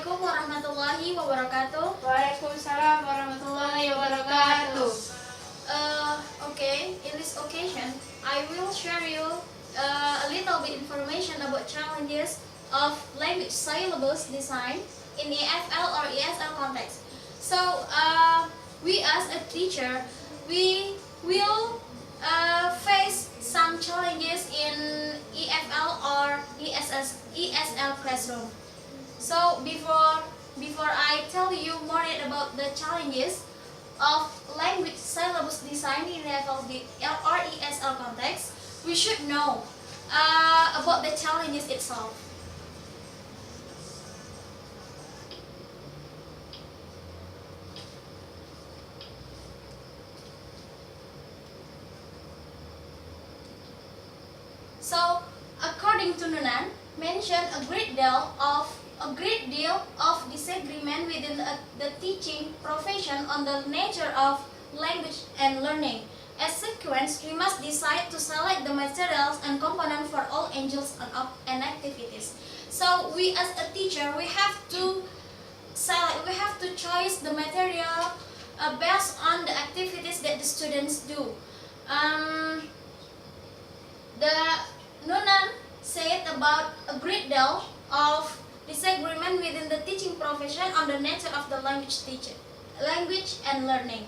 Assalamualaikum warahmatullahi wabarakatuh. Waalaikumsalam warahmatullahi wabarakatuh. Okay, in this occasion, I will share you a little bit information about challenges of language syllabus design in EFL or ESL context. So, we as a teacher, we will face some challenges in EFL or ESL classroom. So before I tell you more about the challenges of language syllabus design in EFL or ESL context, we should know about the challenges itself. So, according to Nunan, mentioned a great deal of disagreement within the teaching profession on the nature of language and learning. As sequence, we must decide to select the materials and components for all angles and activities. So, we as a teacher, we have to choose the material based on the activities that the students do. The Nunan said about a great deal of disagreement within the teaching profession on the nature of the language and learning.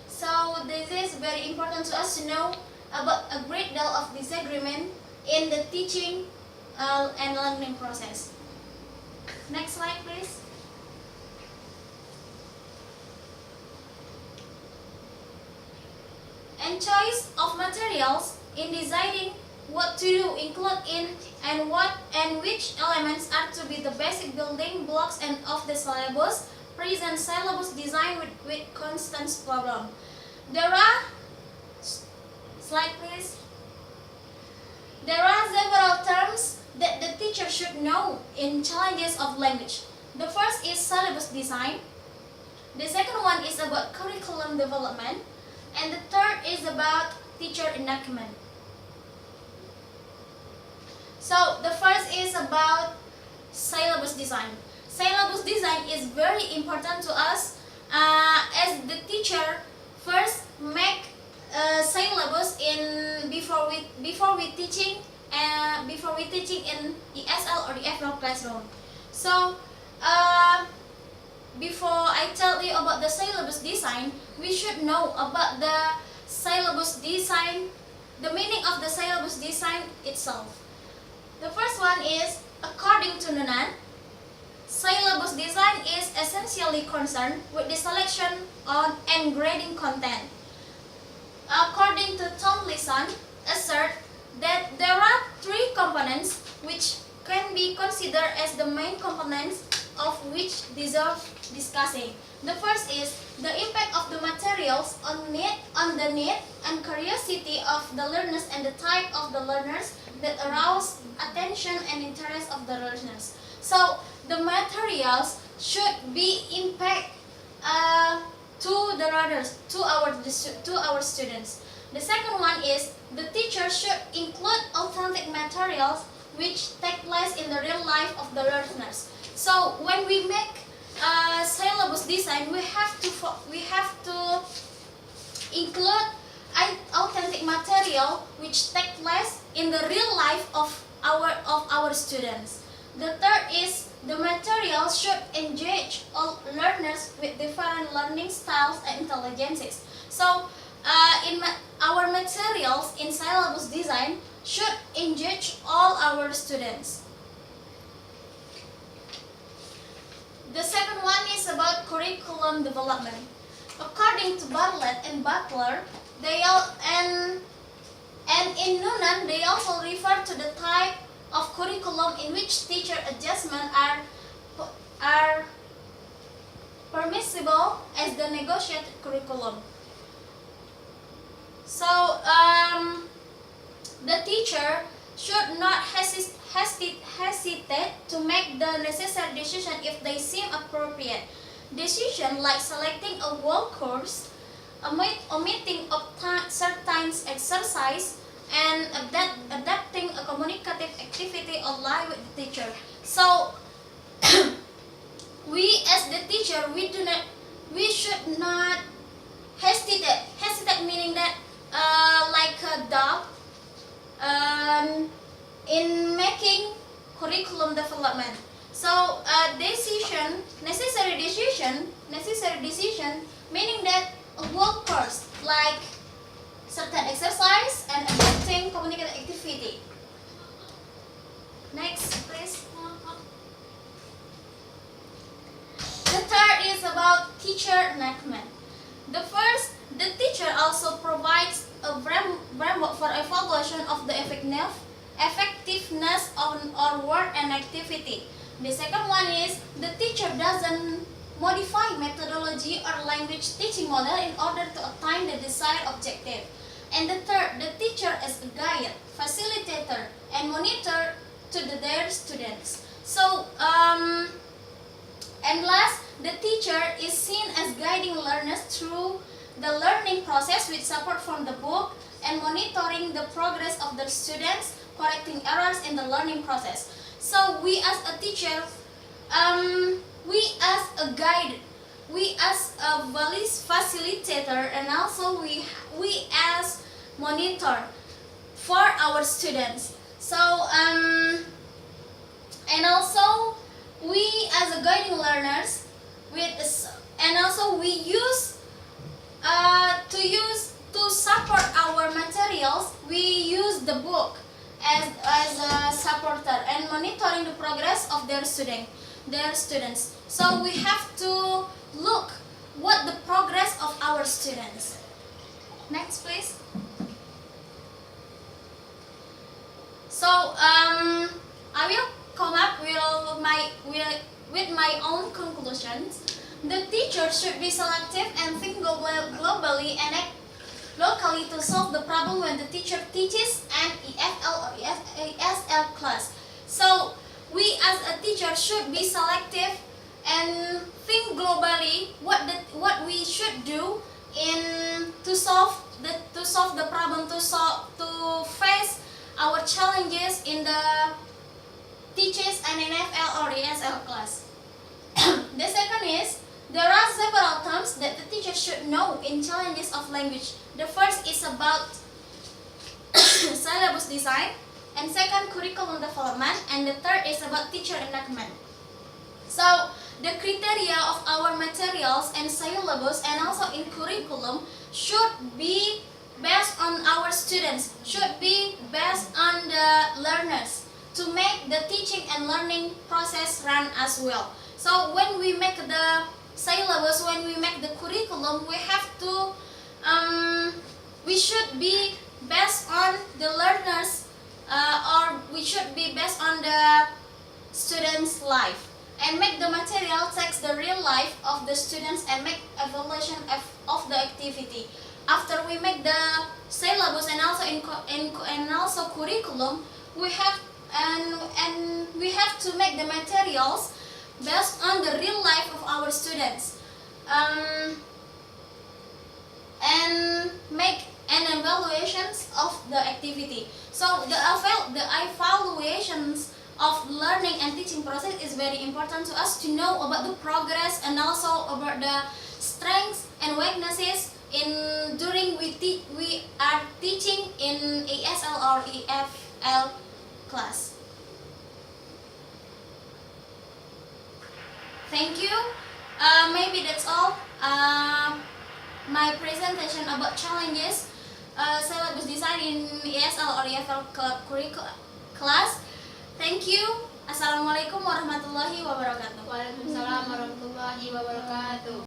So this is very important to us to know about a great deal of disagreement in the teaching and learning process. Next slide, please. And choice of materials in deciding what to do, include in and which elements are to be the basic building blocks and of the syllabus, present syllabus design with constant problem. There are slide please. There are several terms that the teacher should know in challenges of language. The first is syllabus design. The second one is about curriculum development, and the third is about teacher enactment. So the first is about syllabus design. Syllabus design is very important to us as the teacher first make syllabus before we teaching in ESL or EFL classroom. So before I tell you about the syllabus design, we should know about the syllabus design, the meaning of the syllabus design itself. The first one is, according to Nunan, syllabus design is essentially concerned with the selection and grading content. According to Tomlinson, assert that there are three components which can be considered as the main components of which deserve discussing. The first is the impact of the materials on the need and curiosity of the learners and the type of the learners that arouse attention and interest of the learners. So the materials should be impact to the learners, to our students. The second one is the teacher should include authentic materials which take place in the real life of the learners. So when we make syllabus design, we have to include authentic material which take place in the real life of our students. The third is the material should engage all learners with different learning styles and intelligences. So our materials in syllabus design should engage all our students. The second one is about curriculum development. According to Bartlett and Butler, and in Nunan, they also refer to the type of curriculum in which teacher adjustments are permissible as the negotiated curriculum. So the teacher should not hesitate to make the necessary decision if they seem appropriate. Decision like selecting a whole course, omitting of certain exercise, and adapting a communicative activity online with the teacher. So we as the teacher, we should not hesitate. Hesitate meaning that like a doubt in making curriculum development. So necessary decision, meaning that a whole course like certain exercise and adapting communicative activity. Next, please. The third is about teacher enactment. The teacher also provides a framework for evaluation of the effectiveness of our work and activity. The second one is the teacher doesn't modify methodology or language teaching model in order to attain the desired objective. And the third, the teacher is a guide, facilitator, and monitor to their students. So, and last, the teacher is seen as guiding learners through the learning process with support from the book and monitoring the progress of the students, correcting errors in the learning process. So we as a teacher, we as a guide, we as a facilitator, and also we as monitor for our students. So and also we as a guiding learners and also we use to support our materials, we use the book as a supporter and monitoring the progress of their students. So we have to look what the progress of our students. Next, please. So I will come up with my own conclusions. The teacher should be selective and think globally and act locally to solve the problem when the teacher teaches an EFL or ESL class. So we as a teacher should be selective and think globally what we should do to solve the problem, to face our challenges in the teaches an EFL or ESL class. The second is, there are several terms that the teacher should know in challenges of language. The first is about syllabus design, and second curriculum development, and the third is about teacher enactment. So the criteria of our materials and syllabus and also in curriculum should be based on our students, should be based on the learners to make the teaching and learning process run as well. So when we make the syllabus, when we make the curriculum, we have to we should be based on the learners or we should be based on the students' life and make the material takes the real life of the students and make evaluation of the activity. After we make the syllabus and also and also curriculum, we have we have to make the materials based on the real life of our students and make an evaluations of the activity. So the evaluations of learning and teaching process is very important to us to know about the progress and also about the strengths and weaknesses during we are teaching in ESL or EFL class. Thank you. Maybe that's all. My presentation about challenges syllabus design in ESL or EFL curriculum class. Thank you. Assalamualaikum warahmatullahi wabarakatuh. Waalaikumsalam warahmatullahi wabarakatuh.